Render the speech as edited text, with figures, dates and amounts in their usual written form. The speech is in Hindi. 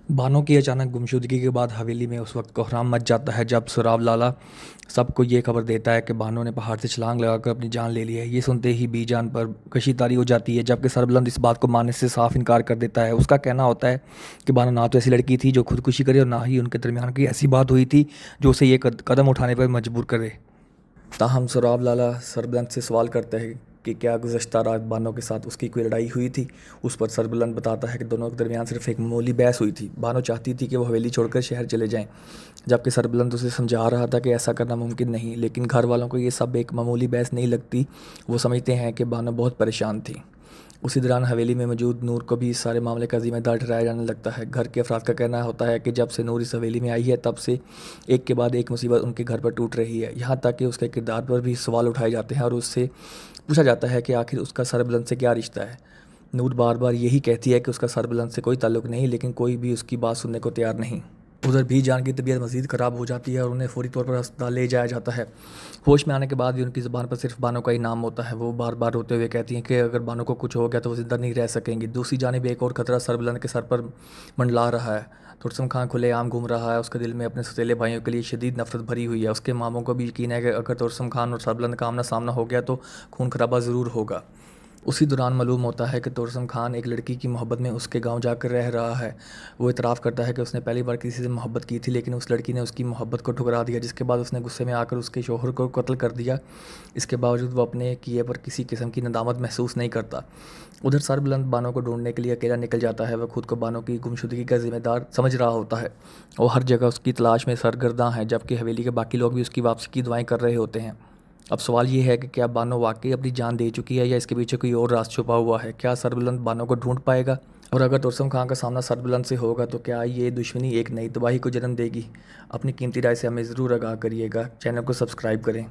बानो की अचानक गुमशुदगी के बाद हवेली में उस वक्त कोहराम मच जाता है जब सुराब लाला सबको ये खबर देता है कि बानो ने पहाड़ से छलांग लगाकर अपनी जान ले ली है। ये सुनते ही बीजान पर कशीदारी हो जाती है, जबकि सरबलंद इस बात को मानने से साफ इनकार कर देता है। उसका कहना होता है कि बानो ना तो ऐसी लड़की थी जो खुदकुशी करे और ना ही उनके दरमियान कोई ऐसी बात हुई थी जो उसे ये कदम उठाने पर मजबूर करे। ताहम सराब लाला सरबलंद से सवाल करता है कि क्या गुज़श्ता रात बानो के साथ उसकी कोई लड़ाई हुई थी। उस पर सरबलंद बताता है कि दोनों के दरमियान सिर्फ एक मामूली बहस हुई थी। बानो चाहती थी कि वो हवेली छोड़कर शहर चले जाएं, जबकि सरबलंद उसे समझा रहा था कि ऐसा करना मुमकिन नहीं। लेकिन घर वालों को ये सब एक मामूली बहस नहीं लगती। वो समझते हैं कि बानो बहुत परेशान थी। उसी दौरान हवेली में मौजूद नूर को भी इस सारे मामले का ज़िम्मेदार ठहराया जाने लगता है। घर के अफराद का कहना होता है कि जब से नूर इस हवेली में आई है तब से एक के बाद एक मुसीबत उनके घर पर टूट रही है। यहाँ तक कि उसके किरदार पर भी सवाल उठाए जाते हैं और उससे पूछा जाता है कि आखिर उसका सरबलंद से क्या रिश्ता है। नूर बार बार यही कहती है कि उसका सरबलंद से कोई ताल्लुक़ नहीं, लेकिन कोई भी उसकी बात सुनने को तैयार नहीं। उधर भी जान की तबीयत मज़ीद ख़राब हो जाती है और उन्हें फ़ौरी तौर पर अस्पताल ले जाया जाता है। होश में आने के बाद भी उनकी ज़ुबान पर सिर्फ बानो का ही नाम होता है। वो बार बार रोते हुए कहती हैं कि अगर बानो को कुछ हो गया तो वो ज़िंदा नहीं रह सकेंगी। दूसरी जानिब एक और ख़तरा सरबलंद के सर पर मंडला रहा है। तुरसम खान खुलेआम घूम रहा है। उसके दिल में अपने सौतेले भाइयों के लिए शदीद नफरत भरी हुई है। उसके मामों को भी यकीन है कि अगर तुरसम खान और सरबलंद का आमना सामना हो गया तो खून खराबा ज़रूर होगा। उसी दौरान मालूम होता है कि तुरसम खान एक लड़की की मोहब्बत में उसके गांव जाकर रह रहा है। वो इतराफ़ करता है कि उसने पहली बार किसी से मोहब्बत की थी, लेकिन उस लड़की ने उसकी मोहब्बत को ठुकरा दिया, जिसके बाद उसने गुस्से में आकर उसके शोहर को कत्ल कर दिया। इसके बावजूद वो अपने किए पर किसी किस्म की नदामत महसूस नहीं करता। उधर सरबलंद बानो को ढूंढने के लिए अकेला निकल जाता है। वह खुद को बानो की गुमशुदगी का जिम्मेदार समझ रहा होता है और हर जगह उसकी तलाश में सरगर्दा है, जबकि हवेली के बाकी लोग भी उसकी वापसी की दुआएं कर रहे होते हैं। अब सवाल ये है कि क्या बानो वाकई अपनी जान दे चुकी है या इसके पीछे कोई और राज छुपा हुआ है। क्या सरबलंद बानो को ढूंढ पाएगा, और अगर तुरसम खान का सामना सरबलंद से होगा तो क्या ये दुश्मनी एक नई तबाही को जन्म देगी। अपनी कीमती राय से हमें ज़रूर आगाह करिएगा। चैनल को सब्सक्राइब करें।